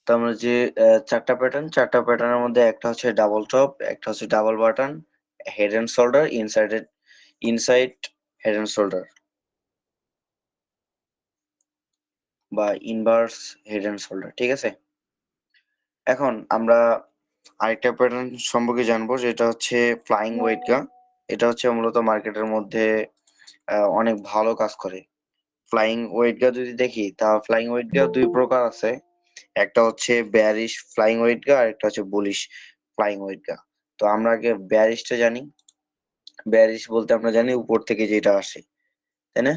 তো আমরা যে ৪ টা প্যাটার্নের মধ্যে একটা হচ্ছে ডাবল টপ, একটা হচ্ছে double button, head and shoulder, inside head and shoulder বা ইনভার্স হেড অ্যান্ড শোল্ডার। ঠিক আছে? এখন আমরা আরেকটা প্যাটার্ন সম্পর্কে জানবো, যেটা হচ্ছে ফ্লাইং ওয়েট গা। এটা হচ্ছে মূলত মার্কেটের মধ্যে অনেক ভালো কাজ করে। ফ্লাইং ওয়েট গা যদি দেখি, তা ফ্লাইং ওয়েট গা ২ প্রকার আছে। একটা হচ্ছে বেয়ারিশ ফ্লাইং ওয়েট গা, আরেকটা হচ্ছে বুলিশ ফ্লাইং ওয়েট গা। তো আমরা আগে বেয়ারিশটা জানি। বেয়ারিশ বলতে আমরা জানি উপর থেকে যেটা আসে, তাই না?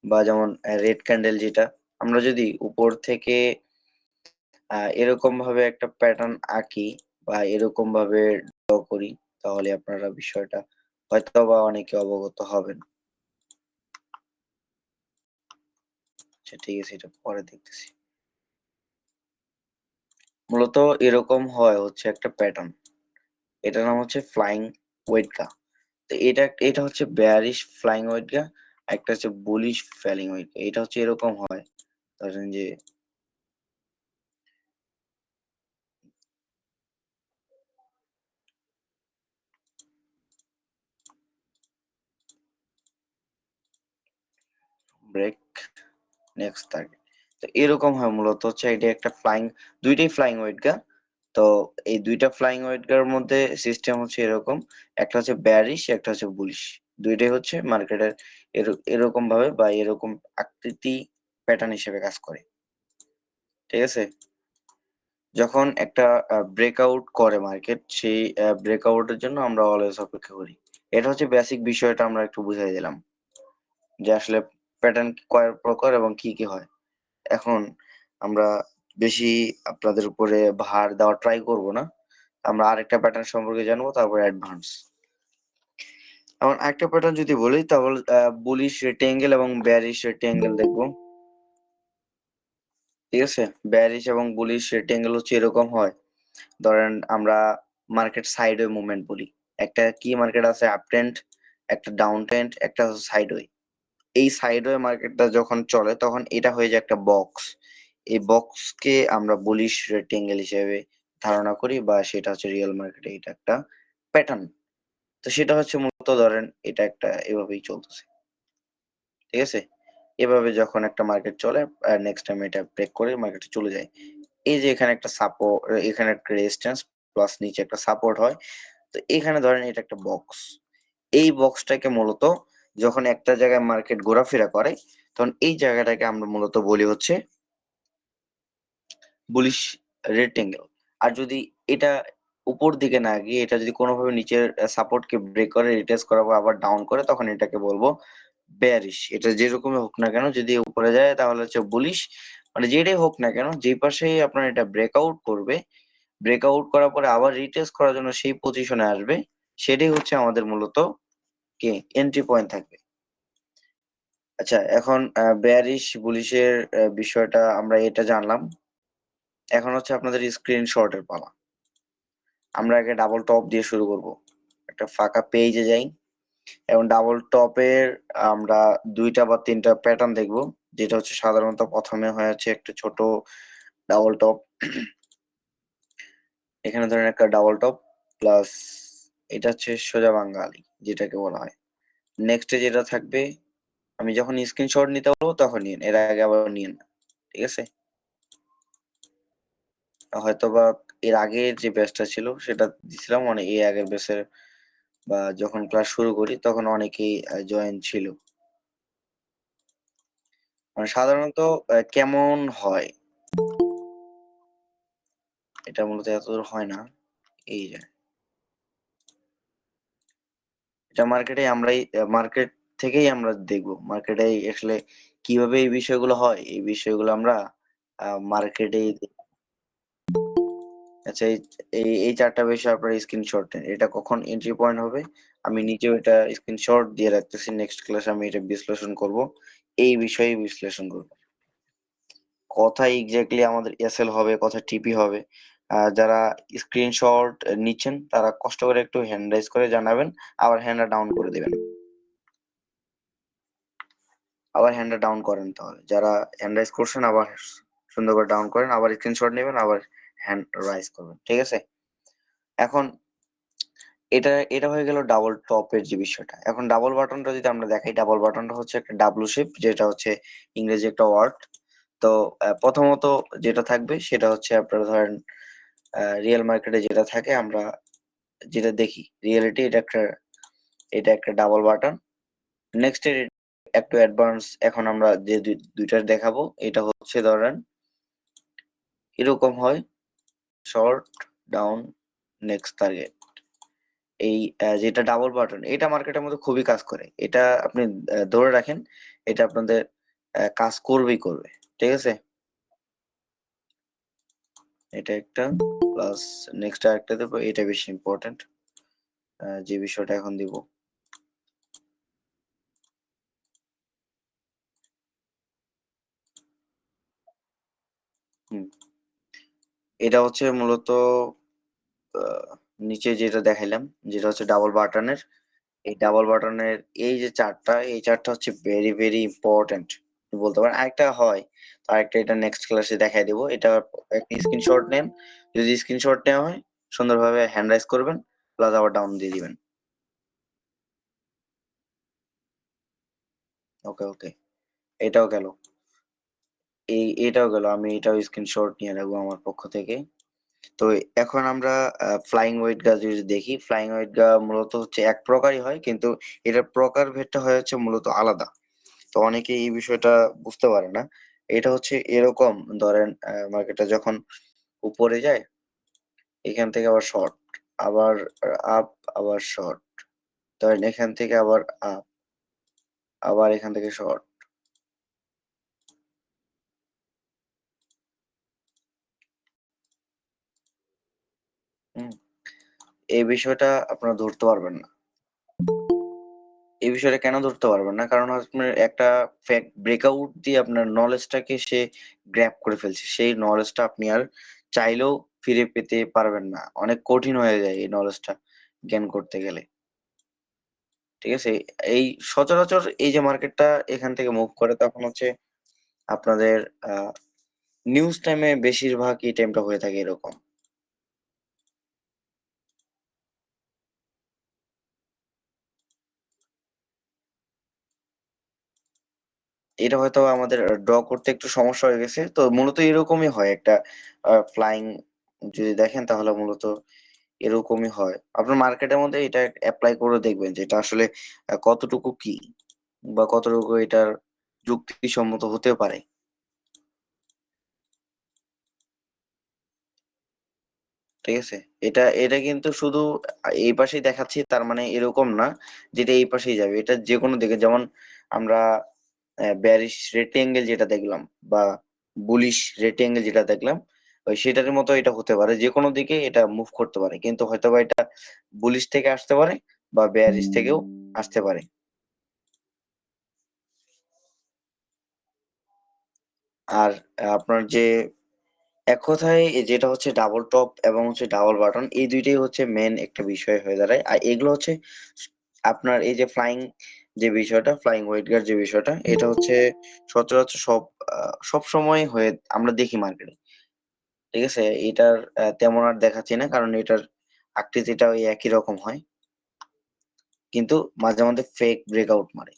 বা যেমন রেড ক্যান্ডেল যেটা। আমরা যদি উপর থেকে এরকম ভাবে একটা প্যাটার্ন আঁকি বা এরকম ভাবে ড্র করি, তাহলে আপনারা বিষয়টা হয়তোবা অনেকে অবগত হবেন। আচ্ছা ঠিক আছে, এটা পরে দেখতেছি। মূলত এরকম হয় হচ্ছে একটা প্যাটার্ন। এটার নাম হচ্ছে ফ্লাইং ওয়েটকা। তো এটা হচ্ছে বেয়ারিশ ফ্লাইং ওয়েটকা, একটা হচ্ছে বুলিশ ফ্যালিং ওয়েটকা। এটা হচ্ছে এরকম হয়। ধরেন যে ব্রেক নেক্সট টার্গেট। তো এরকম হয় মূলত হচ্ছে এটা একটা দুইটাই ফ্লাইং ওয়েটকা। তো এই ২ টা ফ্লাইং ওয়েটকার মধ্যে সিস্টেম হচ্ছে এরকম। একটা হচ্ছে বেয়ারিশ, একটা হচ্ছে বুলিশ। ২ টাই হচ্ছে মার্কেটের এরকম ভাবে বা এরকম আকৃতি প্যাটার্ন হিসেবে কাজ করে। ঠিক আছে? যখন একটা ব্রেকআউট করে মার্কেট, সেই ব্রেকআউট এর জন্য আমরা অলওয়েজ অপেক্ষা করি। এটা হচ্ছে বেসিক বিষয়টা আমরা একটু বুঝাই দিলাম। যে আসলে প্যাটার্ন কয় প্রকার এবং কি, কি হয়। এখন আমরা বেশি আপনাদের উপরে ভার দেওয়ার ট্রাই করব না। আমরা আরেকটা প্যাটার্ন সম্পর্কে জানবো, তারপরে অ্যাডভান্স। এখন আরেকটা প্যাটার্ন যদি বলি, তাহলে বুলিশ রেক্টেঙ্গেল এবং বেয়ারিশ রেক্টেঙ্গেল দেখবো। ঠিক আছে? বেয়ারিশ এবং বুলিশ রেক্টেঙ্গেল হচ্ছে এরকম হয়। ধরেন আমরা মার্কেট সাইডওয়ে মুভমেন্ট বলি। একটা কি মার্কেট আছে আপ ট্রেন্ড, একটা ডাউন ট্রেন্ড, একটা হচ্ছে সাইডওয়ে। এই সাইডওয়ে মার্কেটটা যখন চলে তখন এটা হয়ে যায় একটা বক্স। এই বক্সকে আমরা বুলিশ রেক্টেঙ্গেল হিসেবে ধারণা করি, বা সেটা হচ্ছে রিয়াল মার্কেটে এটা একটা প্যাটার্ন। তো সেটা হচ্ছে মূলত ধরেন এটা একটা এভাবেই চলতেছে। ঠিক আছে? এভাবে যখন একটা মার্কেট চলে, নেক্সট টাইম এটা ব্রেক করে মার্কেটে চলে যায়। এই যে এখানে একটা এখানে একটা রেজিস্ট্যান্স প্লাস নিচে একটা সাপোর্ট হয়। তো এখানে ধরেন এটা একটা বক্স। এই বক্সটাকে মূলত যখন একটা জায়গায় মার্কেট ঘোরাফেরা করে, তখন এই জায়গাটাকে আমরা মূলত বলি হচ্ছে বুলিশ রেক্টেঙ্গেল। আর যদি এটা উপর দিকে না গিয়ে এটা যদি কোনোভাবে নিচের সাপোর্টকে ব্রেক করে রিটেস্ট করার পর আবার ডাউন করে, তখন এটাকে বলবো বেয়ারিশ। এটা যেরকমই হোক না কেন, যদি উপরে যায় তাহলে হচ্ছে বুলিশ। মানে যেটাই হোক না কেন, যেই পাশেই আপনার এটা ব্রেকআউট করবে, ব্রেকআউট করার পরে আবার রিটেস্ট করার জন্য সেই পজিশনে আসবে, সেটাই হচ্ছে আমাদের মূলত কি এন্ট্রি পয়েন্ট থাকবে। আচ্ছা এখন বেয়ারিশ বুলিশের বিষয়টা আমরা এটা জানলাম। এখন হচ্ছে আপনাদের স্ক্রিনশট এর পালা। আমরা আগে ডাবল টপ দিয়ে শুরু করব। একটা ফাঁকা পেজে যাই এবং ডাবল টপের আমরা ২ টা বা ৩ টা প্যাটার্ন দেখব। যেটা হচ্ছে সাধারণত ১ম এ হয় হচ্ছে একটা ছোট ডাবল টপ। এখানে ধরেন একটা ডাবল টপ প্লাস এটা হচ্ছে সোজা বাঙ্গালি যেটাকে বলা হয়। নেক্সট এ যেটা থাকবে, আমি যখন স্ক্রিনশট নিতে বলবো তখন নিয়েন। এর আগে আবার নিয়েন না। ঠিক আছে? হয়তোবা এর আগের যে ব্যাচটা ছিল সেটা দিছিলাম, মানে এই আগের ব্যাচের বা যখন ক্লাস শুরু করি তখন অনেকেই জয়েন ছিল। মানে সাধারণত কেমন হয়? এটা মূলত এতদূর হয় না। এই যে এটা মার্কেট থেকেই আমরা দেখবো। মার্কেটেই আসলে কিভাবে এই বিষয়গুলো হয়, এই বিষয়গুলো আমরা মার্কেটেই আচ্ছা এই ৪ টা বিষয় আপনারা স্ক্রিনশট নেন। এটা কখন এন্ট্রি পয়েন্ট হবে? আমি নিজেও এটা স্ক্রিনশট দিয়ে রাখতেছি। নেক্সট ক্লাসে আমি এটা বিশ্লেষণ করব। এই বিষয়ে বিশ্লেষণ করব। কোথায় এক্সাক্টলি আমাদের এসএল হবে, কোথায় টিপি হবে। যারা স্ক্রিনশট নিচ্ছেন তারা কষ্ট করে একটু হ্যান্ড রাইজ করে জানাবেন। আবার হ্যান্ডটা ডাউন করে দিবেন। আবার হ্যান্ডটা ডাউন করেন তাহলে। যারা হ্যান্ড রাইজ করছেন আবার সুন্দর করে ডাউন করেন, আবার স্ক্রিনশট নেবেন, আবার হ্যান্ড রাইজ করবেন, ঠিক আছে? এখন এটা হয়ে গেল ডাবল টপের যে বিষয়টা। এখন ডাবল বাটনটা যদি আমরা দেখাই, ডাবল বাটনটা হচ্ছে একটা ডাব্লু শেপ, যেটা হচ্ছে ইংরেজি একটা ওয়ার্ড। তো প্রথমত যেটা থাকবে সেটা হচ্ছে আপনারা ধরেন রিয়েল মার্কেটে যেটা থাকে, আমরা যেটা দেখি রিয়েলিটি, এটা একটা ডাবল বাটন। নেক্সট এর একটু অ্যাডভান্স, এখন আমরা যে দুইটা দেখাবো, এটা হচ্ছে ধরেন এরকম হয়, শর্ট, ডাউন, নেক্সট টার্গেট। এই যেটা ডাবল বাটন, এটা মার্কেটের মধ্যে খুবই কাজ করে। এটা আপনি ধরে রাখেন, এটা আপনাদের কাজ করবেই করবে, ঠিক আছে? এটা একটা, প্লাস নেক্সট আরেকটা দেবো, এটা বেশি ইম্পর্টেন্ট, যে বিষয়টা এখন দিব। হুম, এটা হচ্ছে মূলত নিচে যেটা দেখাইলাম, যেটা হচ্ছে ডাবল বাটনের, এই ডাবল বাটনের এই যে চার্টটা, এই চার্টটা হচ্ছে ভেরি ভেরি ইম্পর্টেন্ট বলতে পারেন। আরেকটা হয়, তো আরেকটা এটা নেক্সট ক্লাসে দেখাই দেবো। এটা একটা স্ক্রিনশট নেন, যদি স্ক্রিনশট নেওয়া হয় সুন্দরভাবে হ্যান্ড রাইজ করবেন, প্লাস আবার ডাউন দিয়ে দিবেন। ওকে ওকে, এটাও গেল, এটাও গেল, আমি এটাও স্ক্রিনশট নিয়ে রাখবো আমার পক্ষ থেকে। তো এখন আমরা ফ্লাইং ওয়েট গা যদি দেখি, ফ্লাইং ওয়েট গা মূলত হচ্ছে এক প্রকারই হয়, কিন্তু এটার প্রকার ভেদটা হয় হচ্ছে মূলত আলাদা। তো অনেকে এই বিষয়টা বুঝতে পারে না। এটা হচ্ছে এরকম, ধরেন মার্কেটটা যখন উপরে যায়, এখান থেকে আবার শর্ট, আবার আপ, আবার শর্ট, ধরেন এখান থেকে আবার আপ, আবার এখান থেকে শর্ট। হুম, এই বিষয়টা আপনারা ধরতে পারবেন না। এই বিষয়টা কেন ধরতে পারবেন না? কারণ আপনার একটা ফ্যাক্ট ব্রেকআউট দিয়ে আপনার নলেজটাকে সে গ্র্যাব করে ফেলছে। সেই নলেজটা আপনি আর চাইলেও ফিরে পেতে পারবেন না। অনেক কঠিন হয়ে যায় এই নলেজটা গেইন করতে গেলে। ঠিক আছে? এই সচরাচর এই যে মার্কেটটা এখান থেকে মুভ করে, তখন হচ্ছে আপনাদের আ নিউজ টাইমে বেশিরভাগ এই টাইমটা হয়ে থাকে এরকম। এটা হয়তো আমাদের ড্র করতে একটু সমস্যা হয়ে গেছে। তো মূলত এরকমই হয় একটা ফ্লাইং, যদি দেখেন তাহলে মূলত এরকমই হয়। আপনার মার্কেটের মধ্যে এটা এপ্লাই করে দেখবেন যে এটা আসলে কতটুকু কি বা কতটুকু এটার যুক্তিসম্মত হতে পারে। ঠিক আছে? এটা কিন্তু শুধু এই পাশেই দেখাচ্ছি তার মানে এরকম না যে এটা এই পাশেই যাবে। এটা যেকোনো দিকে, যেমন আমরা bearish rectangle যেটা দেখলাম বা bullish rectangle যেটা দেখলাম, ওই সেটার মতো এটা হতে পারে। যেকোনো দিকে এটা মুভ করতে পারে। কিন্তু হয়তোবা এটা bullish থেকে আসতে পারে বা bearish থেকেও আসতে পারে। আর আপনার যে এক কথায় যেটা হচ্ছে ডাবল টপ এবং হচ্ছে ডাবল বাটন, এই ২ টাই হচ্ছে মেইন একটা বিষয় হয়ে দাঁড়ায়। আর এগুলো হচ্ছে স আপনার এই যে ফ্লাইং যে বিষয়টা, ফ্লাইং ওয়েট গার্ড যে বিষয়টা, এটা হচ্ছে সচরাচর আ সবসময় হয়ে আমরা দেখি মার্কেটে। ঠিক আছে? এটার তেমন আর দেখাচ্ছি না। কারণ এটার আকৃতিটা ওই একই রকম হয়। কিন্তু মাঝে মধ্যে ফেক ব্রেকআউট মারে।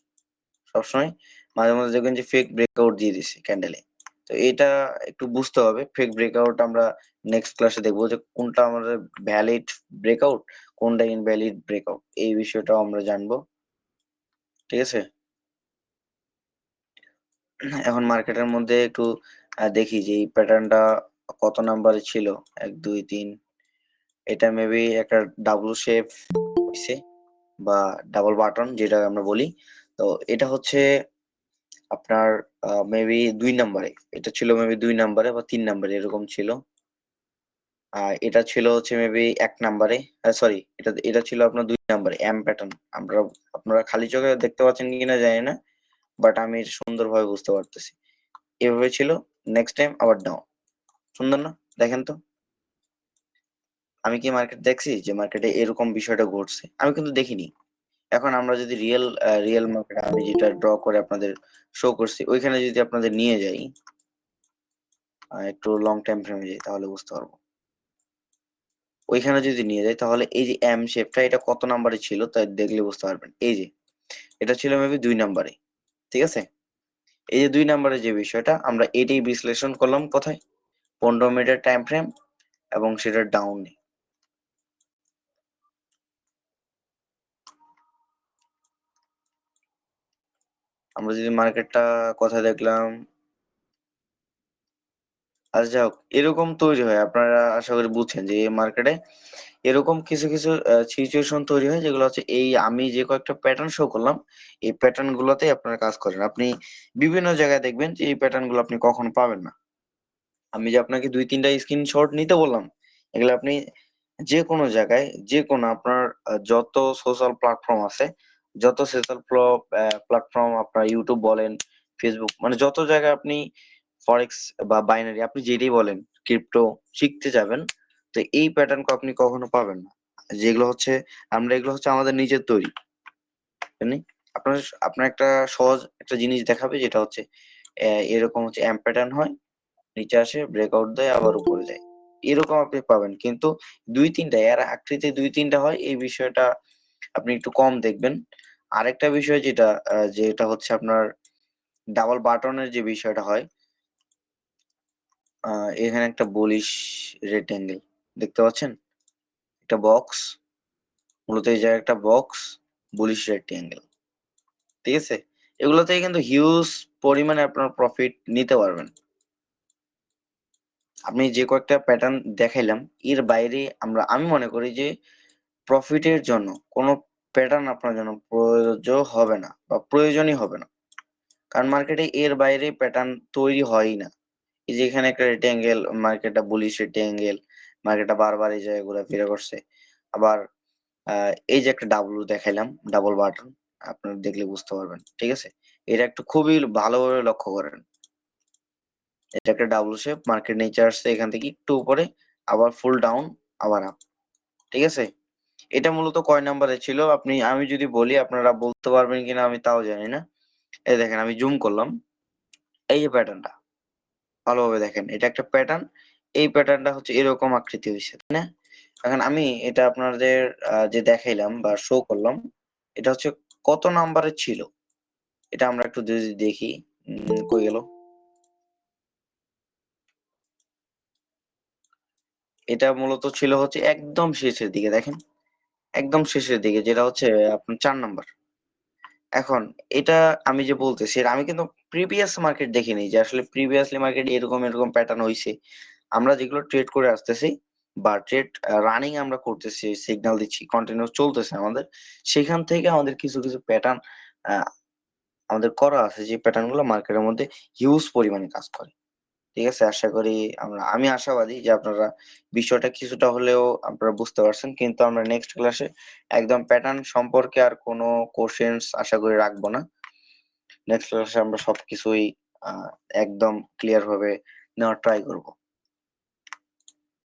সবসময় মাঝে মধ্যে দেখবেন যে ফেক ব্রেকআউট দিয়ে দিছে ক্যান্ডেলে। তো এটা একটু বুঝতে হবে। ফেক ব্রেকআউট আমরা নেক্সট ক্লাসে দেখব যে কোনটা আমাদের ভ্যালিড ব্রেকআউট, কোনটা ইনভ্যালিড ব্রেকআউট। এই বিষয়টাও আমরা জানবো। ঠিক আছে? এখন মার্কেটের মধ্যে একটু দেখি যে এই প্যাটার্নটা কত নাম্বারে ছিল। ১, ২, ৩, এটা মেবি একটা ডাবল শেপ হইছে বা ডাবল বাটন যেটা আমরা বলি। তো এটা হচ্ছে আপনার মেবি ২ নাম্বারে। এটা ছিল মেবি ২ নাম্বারে বা ৩ নাম্বারে এরকম ছিল। এটা ছিল হচ্ছে মেবি ১ নাম্বারে। সরি, এটা ছিল আপনার ২ নাম্বারে এম প্যাটার্ন। আপনারা খালি চোখে দেখতে পাচ্ছেন কিনা জানি না। বাট আমি সুন্দরভাবে বুঝতে পারতেছি। এভাবে ছিল, নেক্সট টাইম আবার ডাউন। সুন্দর না? দেখেন তো। আমি কি মার্কেট দেখছি যে মার্কেটে এরকম বিষয়টা ঘটছে? আমি কিন্তু দেখিনি। এখন আমরা যদি রিয়াল মার্কেট, আমি যেটা ড্র করে আপনাদের শো করছি, ওইখানে যদি আপনাদের নিয়ে যাই, একটু লং টাইম ফ্রেমে যাই তাহলে বুঝতে পারবো। ওইখানে যদি নিয়ে যাই তাহলে এই যে এম শেপটা এটা কত নাম্বারে ছিল তাই দেখলে বুঝতে পারবেন। এই যে এটা ছিল মেবি 2 নাম্বারে। ঠিক আছে? এই যে 2 নাম্বারে যে বিষয়টা আমরা এটাই বিশ্লেষণ করলাম কোথায়? 15 মিনিটের টাইম ফ্রেম এবং সেটার ডাউনে। আমরা যদি মার্কেটটা কোথায় দেখলাম? আচ্ছা যাই হোক, এরকম তৈরি হয়। আপনারা আশা করি বুঝছেন যে এই মার্কেটে এরকম কিছু, কিছু সিচুয়েশন তৈরি হয় যেগুলো হচ্ছে এই আমি যে কয়েকটা প্যাটার্ন শো করলাম, এই প্যাটার্ন গুলোতেই আপনারা কাজ করেন। আপনি বিভিন্ন জায়গায় দেখবেন যে এই প্যাটার্ন গুলো আপনি কখনো পাবেন না। আমি যে আপনাকে ২-৩ টা স্ক্রিনশট নিতে বললাম, এগুলো আপনি যেকোনো জায়গায় যেকোনো আপনার যত সোশ্যাল প্ল্যাটফর্ম আছে, যত সোশ্যাল প্ল্যাটফর্ম আপনার YouTube বলেন, Facebook মানে যত জায়গায় আপনি ফরেক্স বা বাইনারি আপনি যেটাই বলেন, ক্রিপ্টো শিখতে যাবেন, তো এই প্যাটার্ন আপনি কখনো পাবেন না। যেগুলো হচ্ছে এগুলো হচ্ছে আমাদের নিজের তৈরি। জানি আপনার আপনার একটা সহজ একটা জিনিস দেখাবে যেটা হচ্ছে এরকম হচ্ছে এম প্যাটার্ন হয়। নিচে আসে, ব্রেকআউট দেয়, আবার উপরে যায়। এরকম আপনি পাবেন। কিন্তু ২-৩ টা এর আকৃতি ২-৩ টা হয় এই বিষয়টা আপনি একটু কম দেখবেন। আরেকটা বিষয় যেটা হচ্ছে আপনার ডাবল বাটনের যে বিষয়টা হয়, আ এখানে একটা বুলিশ রেক্টেঙ্গেল দেখতে পাচ্ছেন? একটা বক্স, মূলত এই জায়গায় একটা বক্স, বুলিশ রেক্টেঙ্গেল। ঠিক আছে? এগুলো থেকে কিন্তু হিউজ পরিমাণে আপনার প্রফিট নিতে পারবেন। আপনি যে কয়েকটা প্যাটার্ন দেখাইলাম, এর বাইরে আমি মনে করি যে প্রফিটের জন্য কোন প্যাটার্ন আপনার জন্য প্রয়োজ্য হবে না বা প্রয়োজনই হবে না। কারণ মার্কেটে এর বাইরে প্যাটার্ন তৈরি হয়ই না। এই যে এখানে একটা রেক্টেঙ্গেল, মার্কেটটা বুলিশ রেক্টেঙ্গেল, মার্কেটটা বারবার এই জায়গায় ঘোরাফেরা করছে। আবার আ এই যে একটা ডাব্লু দেখাইলাম, ডাবল বাটন আপনারা দেখলে বুঝতে পারবেন। ঠিক আছে? এটা একটু খুবই ভালোভাবে লক্ষ্য করেন। এটা একটা ডাবলু শেপ, মার্কেট নিচে আসছে এখান থেকে একটু উপরে, আবার ফুল ডাউন, আবার আপ। ঠিক আছে? এটা মূলত কয় নাম্বারে ছিল আমি যদি বলি আপনারা বলতে পারবেন কিনা আমি তাও জানি না। এই দেখেন আমি জুম করলাম। এই যে প্যাটার্নটা ভালোভাবে দেখেন। এটা একটা প্যাটার্ন। এই প্যাটার্নটা হচ্ছে এরকম আকৃতি হইছে, তাই না? এখন আমি এটা আপনাদের যে দেখাইলাম বা শো করলাম, এটা হচ্ছে কত নাম্বারে ছিল? এটা আমরা একটু যদি দেখি। কই গেল? এটা মূলত ছিল হচ্ছে একদম শেষের দিকে দেখেন। একদম শেষের দিকে যেটা হচ্ছে আপনার ৪ নাম্বার। এখন এটা আমি যে বলতেছি আমি কিন্তু প্রিভিয়াস মার্কেট দেখিনি যে আসলে প্রিভিয়াসলি মার্কেট এরকম প্যাটার্ন হইছে। আমরা যেগুলো ট্রেড করে আসতেছি বা ট্রেড রানিং আমরা করতেছি, সিগন্যাল দিচ্ছি, কন্টিনিউ চলতেছে আমাদের। সেখান থেকে আমাদের কিছু প্যাটার্ন আ আমাদের করা আছে যে প্যাটার্ন গুলো মার্কেটের মধ্যে হিউজ পরিমাণে কাজ করে। ঠিক আছে? আশা করি আমি আশাবাদী যে আপনারা বিষয়টা কিছুটা হলেও আপনারা বুঝতে পারছেন। কিন্তু আমরা নেক্সট ক্লাসে একদম প্যাটার্ন সম্পর্কে আর কোনো কোয়েশ্চেনস আশা করি রাখবো না। নেক্সট ক্লাসে আমরা সবকিছুই আ একদম ক্লিয়ার ভাবে নেওয়ার ট্রাই করব।